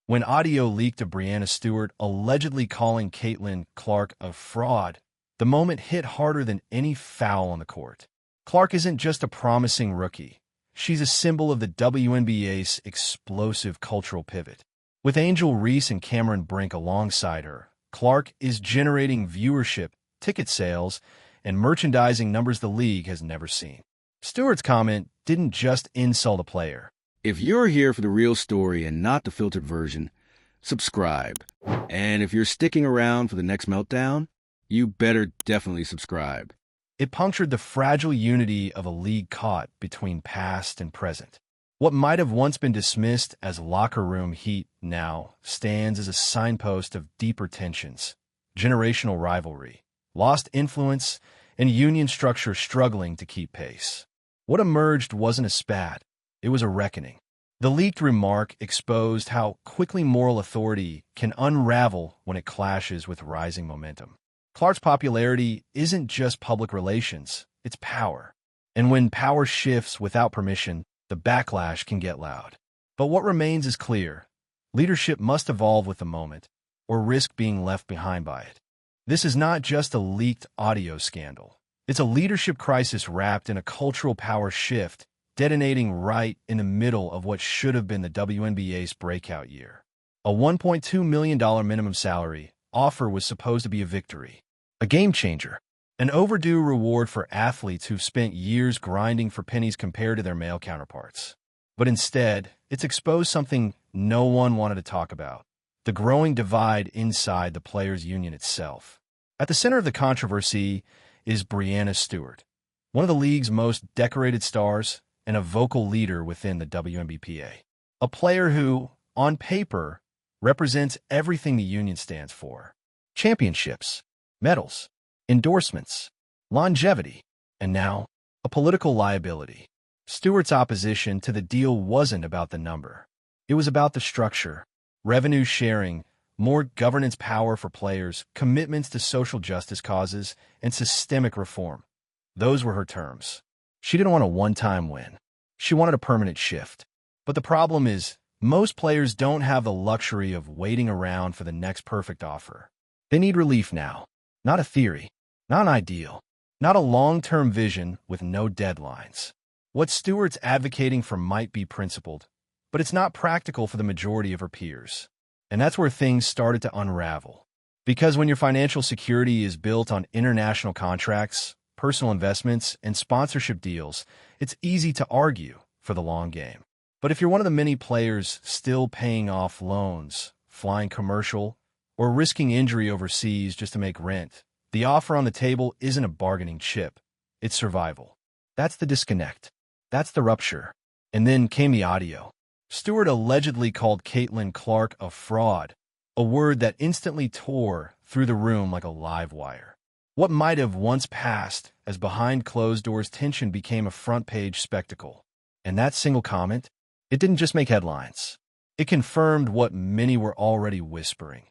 When audio leaked of Breanna Stewart allegedly calling Caitlin Clark a fraud, the moment hit harder than any foul on the court. Clark isn't just a promising rookie. She's a symbol of the WNBA's explosive cultural pivot. With Angel Reese and Cameron Brink alongside her, Clark is generating viewership, ticket sales, and merchandising numbers the league has never seen. Stewart's comment didn't just insult a player. If you're here for the real story and not the filtered version, subscribe. And if you're sticking around for the next meltdown, you better definitely subscribe. It punctured the fragile unity of a league caught between past and present. What might have once been dismissed as locker room heat now stands as a signpost of deeper tensions, generational rivalry, lost influence, and union structure struggling to keep pace. What emerged wasn't a spat. It was a reckoning. The leaked remark exposed how quickly moral authority can unravel when it clashes with rising momentum. Clark's popularity isn't just public relations, it's power. And when power shifts without permission, the backlash can get loud. But what remains is clear. Leadership must evolve with the moment, or risk being left behind by it. This is not just a leaked audio scandal. It's a leadership crisis wrapped in a cultural power shift, detonating right in the middle of what should have been the WNBA's breakout year. A $1.2 million minimum salary offer was supposed to be a victory, a game-changer, an overdue reward for athletes who've spent years grinding for pennies compared to their male counterparts. But instead, it's exposed something no one wanted to talk about: the growing divide inside the players' union itself. At the center of the controversy is Breanna Stewart, one of the league's most decorated stars and a vocal leader within the WNBPA. A player who, on paper, represents everything the union stands for: championships, medals, endorsements, longevity, and now, a political liability. Stewart's opposition to the deal wasn't about the number. It was about the structure, revenue sharing, more governance power for players, commitments to social justice causes, and systemic reform. Those were her terms. She didn't want a one-time win. She wanted a permanent shift. But the problem is, most players don't have the luxury of waiting around for the next perfect offer. They need relief now. Not a theory, not an ideal, not a long-term vision with no deadlines. What Stewart's advocating for might be principled, but it's not practical for the majority of her peers. And that's where things started to unravel. Because when your financial security is built on international contracts, personal investments, and sponsorship deals, it's easy to argue for the long game. But if you're one of the many players still paying off loans, flying commercial, or risking injury overseas just to make rent, the offer on the table isn't a bargaining chip. It's survival. That's the disconnect. That's the rupture. And then came the audio. Stewart allegedly called Caitlin Clark a fraud, a word that instantly tore through the room like a live wire. What might have once passed as behind closed doors tension became a front-page spectacle. And that single comment, it didn't just make headlines. It confirmed what many were already whispering: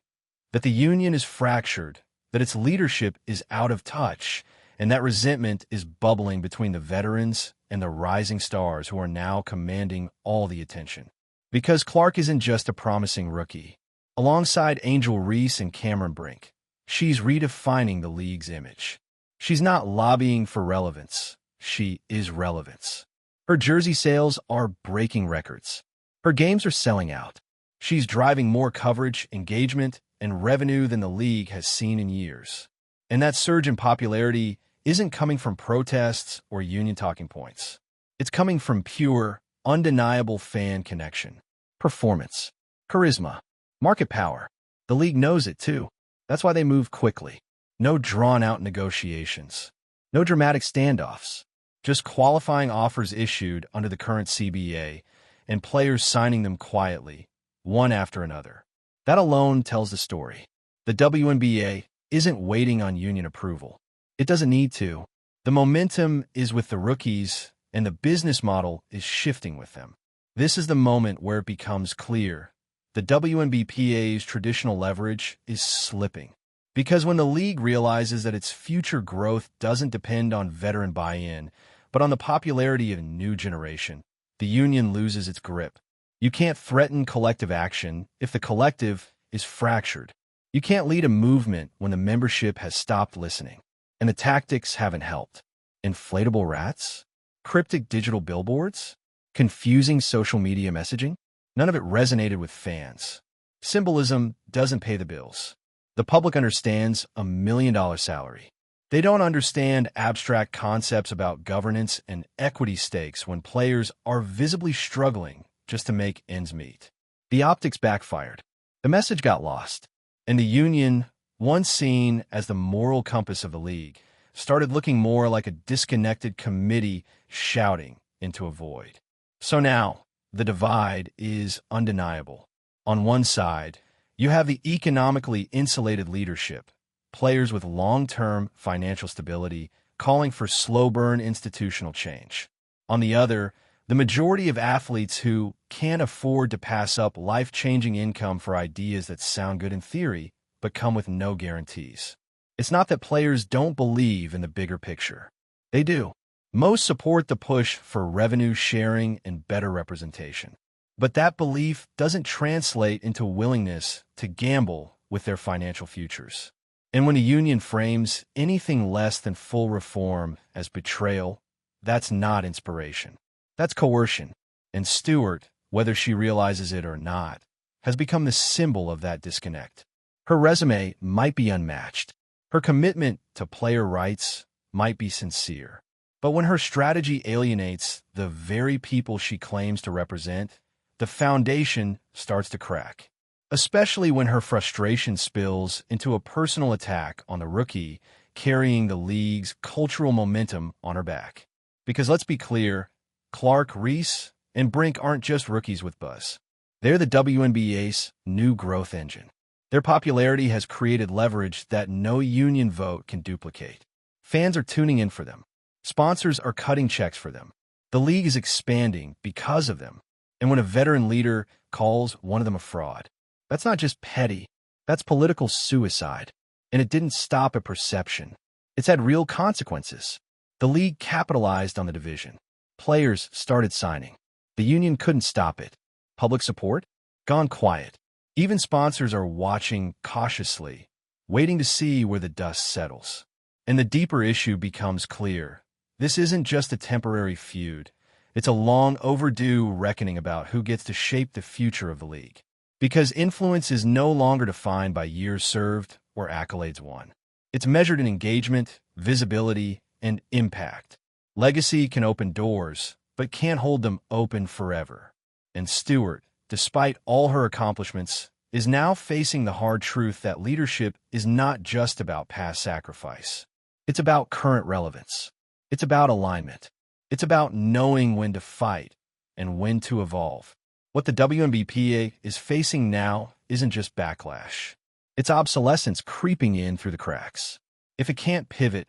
that the union is fractured, that its leadership is out of touch, and that resentment is bubbling between the veterans and the rising stars who are now commanding all the attention. Because Clark isn't just a promising rookie. Alongside Angel Reese and Cameron Brink, she's redefining the league's image. She's not lobbying for relevance. She is relevance. Her jersey sales are breaking records. Her games are selling out. She's driving more coverage, engagement, and revenue than the league has seen in years. And that surge in popularity isn't coming from protests or union talking points. It's coming from pure, undeniable fan connection, performance, charisma, market power. The league knows it too. That's why they move quickly. No drawn-out negotiations. No dramatic standoffs. Just qualifying offers issued under the current CBA and players signing them quietly, one after another. That alone tells the story. The WNBA isn't waiting on union approval. It doesn't need to. The momentum is with the rookies, and the business model is shifting with them. This is the moment where it becomes clear the WNBPA's traditional leverage is slipping. Because when the league realizes that its future growth doesn't depend on veteran buy-in, but on the popularity of a new generation, the union loses its grip. You can't threaten collective action if the collective is fractured. You can't lead a movement when the membership has stopped listening, and the tactics haven't helped. Inflatable rats? Cryptic digital billboards? Confusing social media messaging? None of it resonated with fans. Symbolism doesn't pay the bills. The public understands a $1 million salary. They don't understand abstract concepts about governance and equity stakes when players are visibly struggling just to make ends meet. The optics backfired. The message got lost. And the union, once seen as the moral compass of the league, started looking more like a disconnected committee shouting into a void. So now, the divide is undeniable. On one side, you have the economically insulated leadership, players with long-term financial stability calling for slow-burn institutional change. On the other, the majority of athletes who can't afford to pass up life-changing income for ideas that sound good in theory, but come with no guarantees. It's not that players don't believe in the bigger picture. They do. Most support the push for revenue sharing and better representation. But that belief doesn't translate into willingness to gamble with their financial futures. And when a union frames anything less than full reform as betrayal, that's not inspiration. That's coercion. And Stewart, whether she realizes it or not, has become the symbol of that disconnect. Her resume might be unmatched. Her commitment to player rights might be sincere. But when her strategy alienates the very people she claims to represent, the foundation starts to crack. Especially when her frustration spills into a personal attack on the rookie carrying the league's cultural momentum on her back. Because let's be clear, Clark, Reese, and Brink aren't just rookies with buzz. They're the WNBA's new growth engine. Their popularity has created leverage that no union vote can duplicate. Fans are tuning in for them. Sponsors are cutting checks for them. The league is expanding because of them. And when a veteran leader calls one of them a fraud, that's not just petty, that's political suicide. And it didn't stop at perception. It's had real consequences. The league capitalized on the division. Players started signing. The union couldn't stop it. Public support? Gone quiet. Even sponsors are watching cautiously, waiting to see where the dust settles. And the deeper issue becomes clear. This isn't just a temporary feud. It's a long overdue reckoning about who gets to shape the future of the league. Because influence is no longer defined by years served or accolades won. It's measured in engagement, visibility, and impact. Legacy can open doors, but can't hold them open forever. And Stewart, despite all her accomplishments, is now facing the hard truth that leadership is not just about past sacrifice. It's about current relevance. It's about alignment. It's about knowing when to fight and when to evolve. What the WNBPA is facing now isn't just backlash. It's obsolescence creeping in through the cracks. If it can't pivot,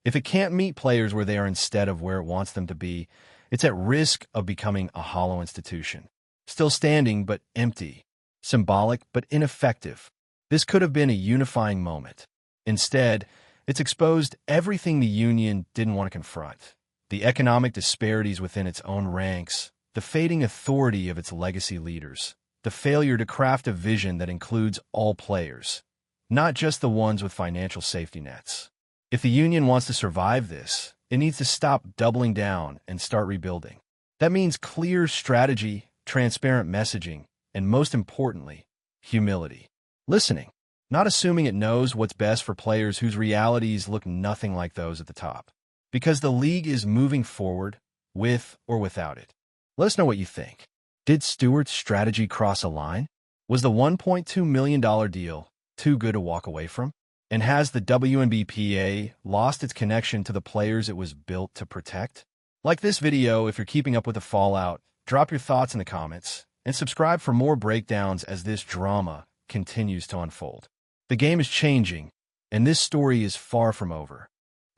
if it can't meet players where they are instead of where it wants them to be, it's at risk of becoming a hollow institution. Still standing, but empty. Symbolic, but ineffective. This could have been a unifying moment. Instead, it's exposed everything the union didn't want to confront. The economic disparities within its own ranks, the fading authority of its legacy leaders, the failure to craft a vision that includes all players, not just the ones with financial safety nets. If the union wants to survive this, it needs to stop doubling down and start rebuilding. That means clear strategy, transparent messaging, and most importantly, humility. Listening, not assuming it knows what's best for players whose realities look nothing like those at the top. Because the league is moving forward, with or without it. Let us know what you think. Did Stewart's strategy cross a line? Was the $1.2 million deal too good to walk away from? And has the WNBPA lost its connection to the players it was built to protect? Like this video if you're keeping up with the fallout, drop your thoughts in the comments, and subscribe for more breakdowns as this drama continues to unfold. The game is changing, and this story is far from over.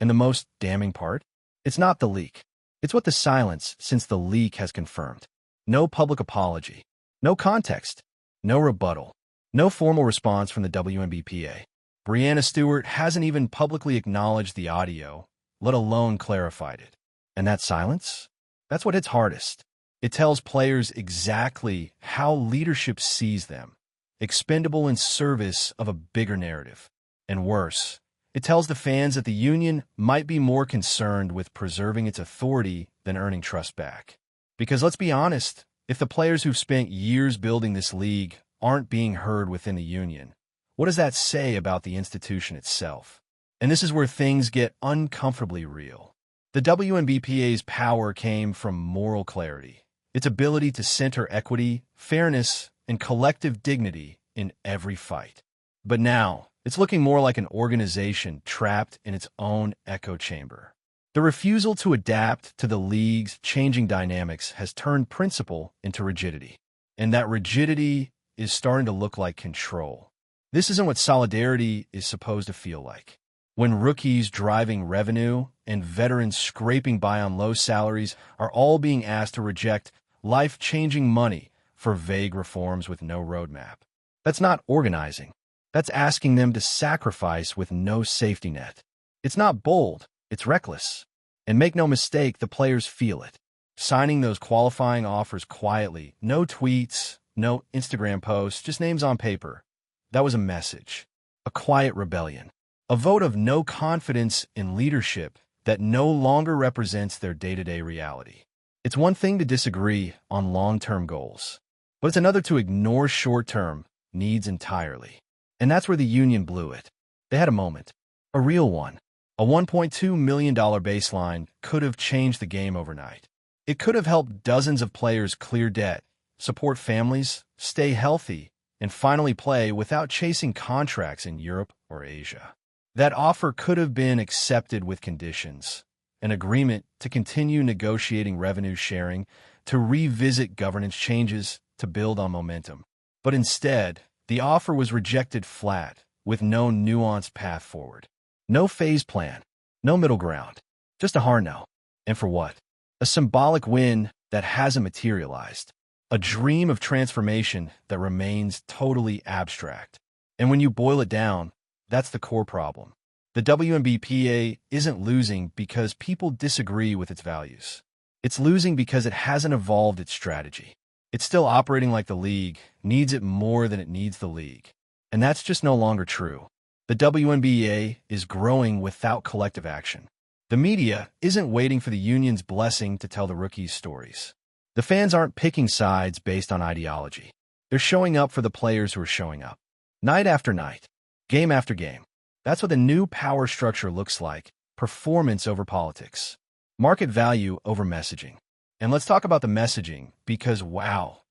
And the most damning part? It's not the leak. It's what the silence since the leak has confirmed. No public apology. No context. No rebuttal. No formal response from the WNBPA. Breanna Stewart hasn't even publicly acknowledged the audio, let alone clarified it. And that silence? That's what hits hardest. It tells players exactly how leadership sees them, expendable in service of a bigger narrative. And worse, it tells the fans that the union might be more concerned with preserving its authority than earning trust back. Because let's be honest, if the players who've spent years building this league aren't being heard within the union, what does that say about the institution itself? And this is where things get uncomfortably real. The WNBPA's power came from moral clarity, its ability to center equity, fairness, and collective dignity in every fight. But now, it's looking more like an organization trapped in its own echo chamber. The refusal to adapt to the league's changing dynamics has turned principle into rigidity. And that rigidity is starting to look like control. This isn't what solidarity is supposed to feel like. When rookies driving revenue and veterans scraping by on low salaries are all being asked to reject life-changing money for vague reforms with no roadmap. That's not organizing. That's asking them to sacrifice with no safety net. It's not bold, it's reckless. And make no mistake, the players feel it. Signing those qualifying offers quietly, no tweets, no Instagram posts, just names on paper. That was a message, a quiet rebellion, a vote of no confidence in leadership that no longer represents their day-to-day reality. It's one thing to disagree on long-term goals, but it's another to ignore short-term needs entirely. And that's where the union blew it. They had a moment, a real one. A $1.2 million baseline could have changed the game overnight. It could have helped dozens of players clear debt, support families, stay healthy, and finally play without chasing contracts in Europe or Asia. That offer could have been accepted with conditions, an agreement to continue negotiating revenue sharing, to revisit governance changes, to build on momentum. But instead, the offer was rejected flat, with no nuanced path forward. No phase plan, no middle ground, just a hard no. And for what? A symbolic win that hasn't materialized. A dream of transformation that remains totally abstract. And when you boil it down, that's the core problem. The WNBPA isn't losing because people disagree with its values. It's losing because it hasn't evolved its strategy. It's still operating like the league, needs it more than it needs the league. And that's just no longer true. The WNBA is growing without collective action. The media isn't waiting for the union's blessing to tell the rookies' stories. The fans aren't picking sides based on ideology. They're showing up for the players who are showing up. Night after night, game after game. That's what the new power structure looks like. Performance over politics. Market value over messaging. And let's talk about the messaging, because wow,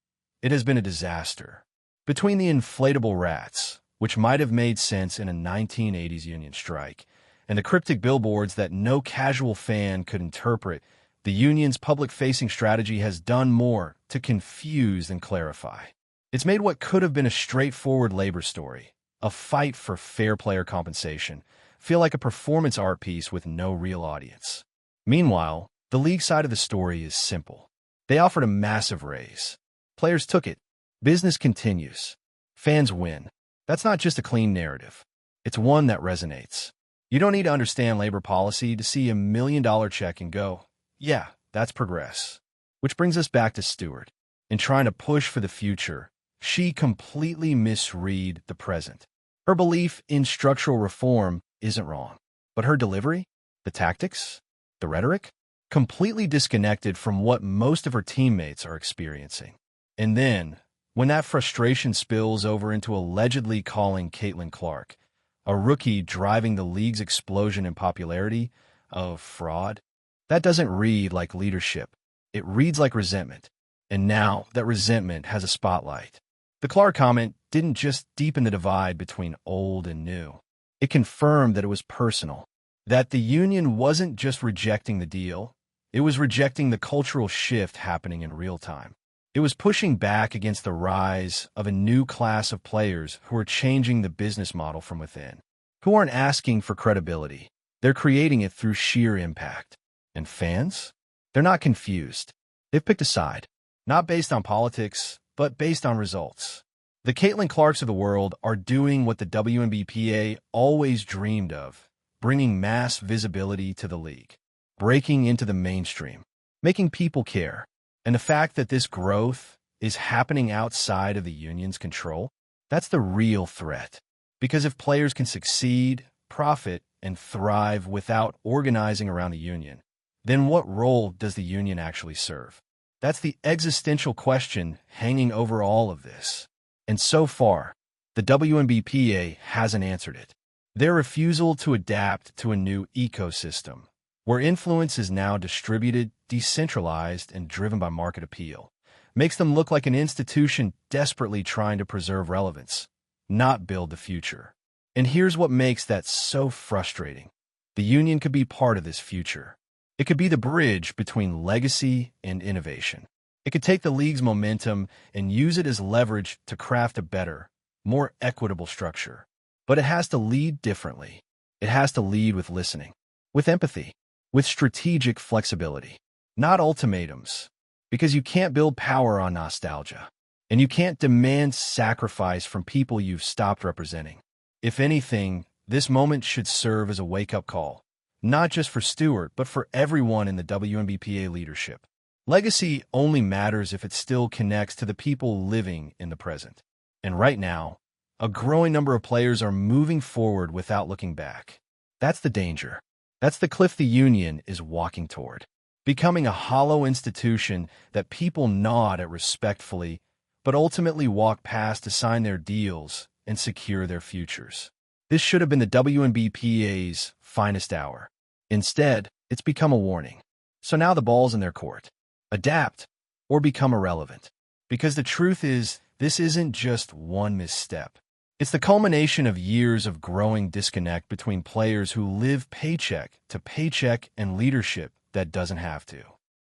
it has been a disaster. Between the inflatable rats, which might have made sense in a 1980s union strike, and the cryptic billboards that no casual fan could interpret, the union's public-facing strategy has done more to confuse than clarify. It's made what could have been a straightforward labor story, a fight for fair player compensation, feel like a performance art piece with no real audience. Meanwhile, the league side of the story is simple. They offered a massive raise. Players took it. Business continues. Fans win. That's not just a clean narrative. It's one that resonates. You don't need to understand labor policy to see $1 million check and go, yeah, that's progress. Which brings us back to Stewart. In trying to push for the future, she completely misread the present. Her belief in structural reform isn't wrong, but her delivery, the tactics, the rhetoric, completely disconnected from what most of her teammates are experiencing. And then, when that frustration spills over into allegedly calling Caitlin Clark, a rookie driving the league's explosion in popularity, a fraud, that doesn't read like leadership. It reads like resentment. And now that resentment has a spotlight. The Clark comment didn't just deepen the divide between old and new. It confirmed that it was personal, that the union wasn't just rejecting the deal, it was rejecting the cultural shift happening in real time. It was pushing back against the rise of a new class of players who are changing the business model from within, who aren't asking for credibility. They're creating it through sheer impact. And fans? They're not confused. They've picked a side, not based on politics, but based on results. The Caitlin Clarks of the world are doing what the WNBPA always dreamed of, bringing mass visibility to the league, breaking into the mainstream, making people care. And the fact that this growth is happening outside of the union's control, that's the real threat. Because if players can succeed, profit, and thrive without organizing around the union, then what role does the union actually serve? That's the existential question hanging over all of this. And so far, the WNBPA hasn't answered it. Their refusal to adapt to a new ecosystem, where influence is now distributed, decentralized, and driven by market appeal, makes them look like an institution desperately trying to preserve relevance, not build the future. And here's what makes that so frustrating. The union could be part of this future. It could be the bridge between legacy and innovation. It could take the league's momentum and use it as leverage to craft a better, more equitable structure. But it has to lead differently. It has to lead with listening, with empathy, with strategic flexibility, not ultimatums, because you can't build power on nostalgia, and you can't demand sacrifice from people you've stopped representing. If anything, this moment should serve as a wake-up call, not just for Stewart, but for everyone in the WNBPA leadership. Legacy only matters if it still connects to the people living in the present. And right now, a growing number of players are moving forward without looking back. That's the danger. That's the cliff the union is walking toward, becoming a hollow institution that people nod at respectfully, but ultimately walk past to sign their deals and secure their futures. This should have been the WNBPA's finest hour. Instead, it's become a warning. So now the ball's in their court. Adapt or become irrelevant. Because the truth is, this isn't just one misstep. It's the culmination of years of growing disconnect between players who live paycheck to paycheck and leadership that doesn't have to.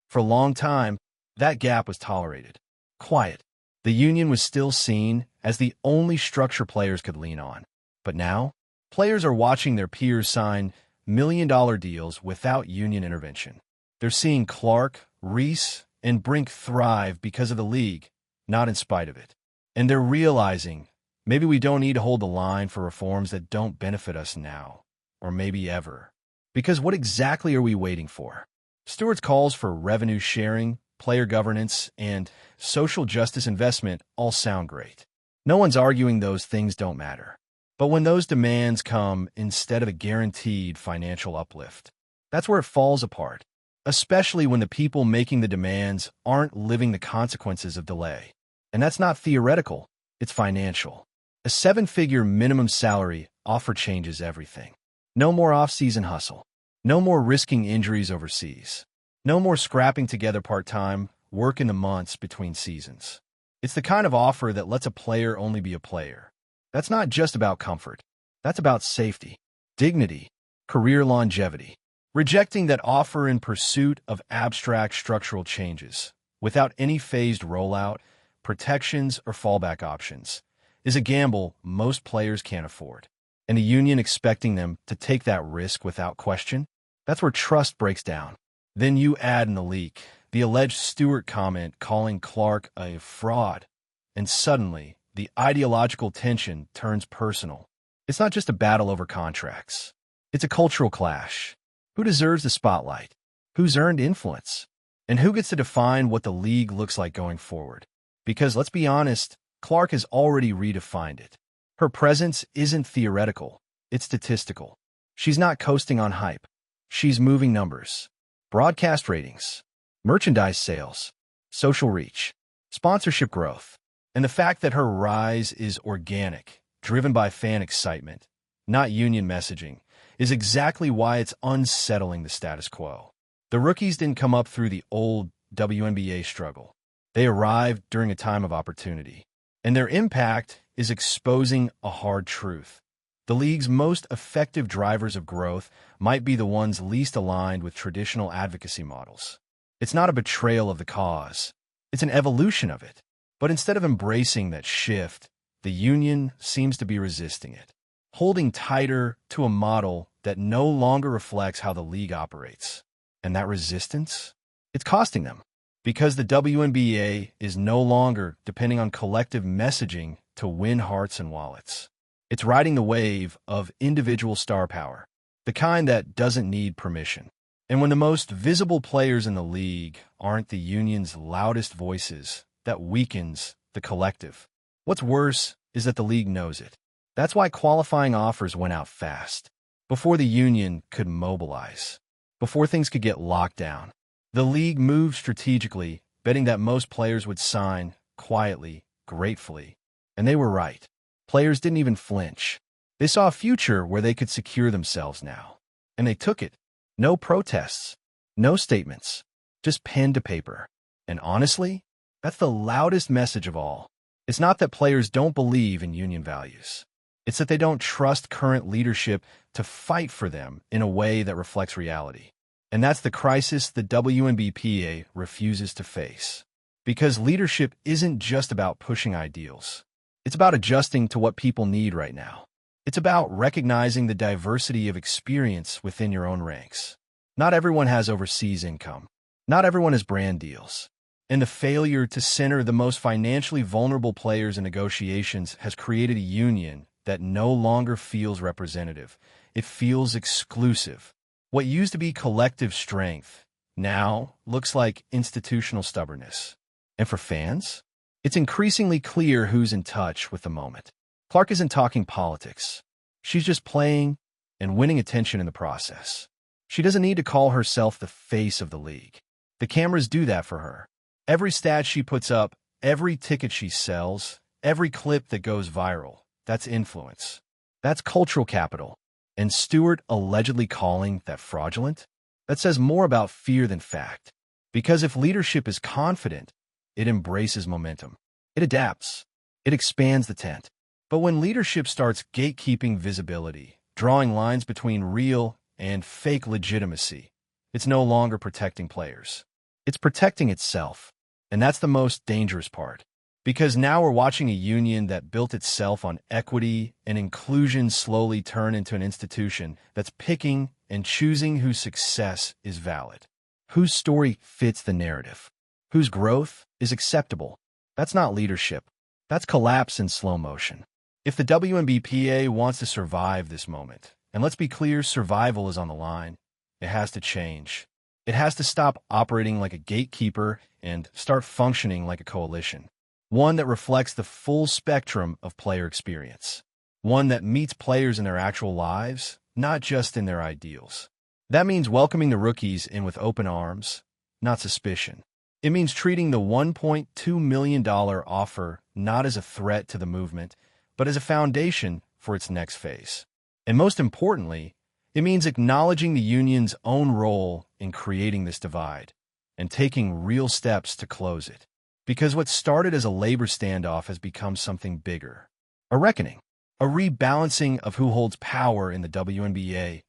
For a long time, that gap was tolerated. Quiet. The union was still seen as the only structure players could lean on. But now, players are watching their peers sign million-dollar deals without union intervention. They're seeing Clark, Reese, and Brink thrive because of the league, not in spite of it. And they're realizing maybe we don't need to hold the line for reforms that don't benefit us now, or maybe ever. Because what exactly are we waiting for? Stewart's calls for revenue sharing, player governance, and social justice investment all sound great. No one's arguing those things don't matter. But when those demands come instead of a guaranteed financial uplift, that's where it falls apart, especially when the people making the demands aren't living the consequences of delay. And that's not theoretical, it's financial. A 7-figure minimum salary offer changes everything. No more off-season hustle. No more risking injuries overseas. No more scrapping together part-time work in the months between seasons. It's the kind of offer that lets a player only be a player. That's not just about comfort. That's about safety, dignity, career longevity. Rejecting that offer in pursuit of abstract structural changes, without any phased rollout, protections, or fallback options, is a gamble most players can't afford. And a union expecting them to take that risk without question, that's where trust breaks down. Then you add in the leak, the alleged Stewart comment calling Clark a fraud, and suddenly, the ideological tension turns personal. It's not just a battle over contracts. It's a cultural clash. Who deserves the spotlight? Who's earned influence? And who gets to define what the league looks like going forward? Because let's be honest, Clark has already redefined it. Her presence isn't theoretical, it's statistical. She's not coasting on hype. She's moving numbers. Broadcast ratings, merchandise sales, social reach, sponsorship growth. And the fact that her rise is organic, driven by fan excitement, not union messaging, is exactly why it's unsettling the status quo. The rookies didn't come up through the old WNBA struggle. They arrived during a time of opportunity. And their impact is exposing a hard truth. The league's most effective drivers of growth might be the ones least aligned with traditional advocacy models. It's not a betrayal of the cause. It's an evolution of it. But instead of embracing that shift, the union seems to be resisting it, holding tighter to a model that no longer reflects how the league operates. And that resistance? It's costing them, because the WNBA is no longer depending on collective messaging to win hearts and wallets. It's riding the wave of individual star power, the kind that doesn't need permission. And when the most visible players in the league aren't the union's loudest voices, that weakens the collective. What's worse is that the league knows it. That's why qualifying offers went out fast, before the union could mobilize, before things could get locked down. The league moved strategically, betting that most players would sign quietly, gratefully. And they were right. Players didn't even flinch. They saw a future where they could secure themselves now. And they took it. No protests, no statements, just pen to paper. And honestly, that's the loudest message of all. It's not that players don't believe in union values. It's that they don't trust current leadership to fight for them in a way that reflects reality. And that's the crisis the WNBPA refuses to face. Because leadership isn't just about pushing ideals. It's about adjusting to what people need right now. It's about recognizing the diversity of experience within your own ranks. Not everyone has overseas income. Not everyone has brand deals. And the failure to center the most financially vulnerable players in negotiations has created a union that no longer feels representative. It feels exclusive. What used to be collective strength now looks like institutional stubbornness. And for fans, it's increasingly clear who's in touch with the moment. Clark isn't talking politics. She's just playing and winning attention in the process. She doesn't need to call herself the face of the league. The cameras do that for her. Every stat she puts up, every ticket she sells, every clip that goes viral, that's influence. That's cultural capital. And Stewart allegedly calling that fraudulent? That says more about fear than fact. Because if leadership is confident, it embraces momentum. It adapts. It expands the tent. But when leadership starts gatekeeping visibility, drawing lines between real and fake legitimacy, it's no longer protecting players. It's protecting itself. And that's the most dangerous part. Because now we're watching a union that built itself on equity and inclusion slowly turn into an institution that's picking and choosing whose success is valid, whose story fits the narrative, whose growth is acceptable. That's not leadership. That's collapse in slow motion. If the WNBPA wants to survive this moment, and let's be clear, survival is on the line, it has to change. It has to stop operating like a gatekeeper and start functioning like a coalition. One that reflects the full spectrum of player experience. One that meets players in their actual lives, not just in their ideals. That means welcoming the rookies in with open arms, not suspicion. It means treating the $1.2 million offer not as a threat to the movement, but as a foundation for its next phase. And most importantly, it means acknowledging the union's own role in creating this divide and taking real steps to close it. Because what started as a labor standoff has become something bigger. A reckoning, a rebalancing of who holds power in the WNBA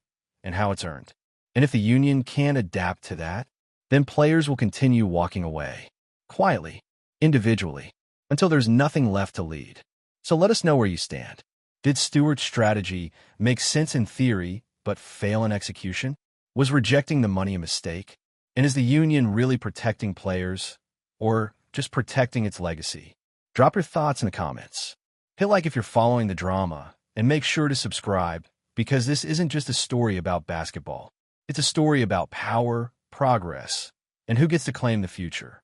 and how it's earned. And if the union can't adapt to that, then players will continue walking away, quietly, individually, until there's nothing left to lead. So let us know where you stand. Did Stewart's strategy make sense in theory, but fail in execution? Was rejecting the money a mistake? And is the union really protecting players, or just protecting its legacy? Drop your thoughts in the comments. Hit like if you're following the drama, and make sure to subscribe, because this isn't just a story about basketball. It's a story about power, progress, and who gets to claim the future.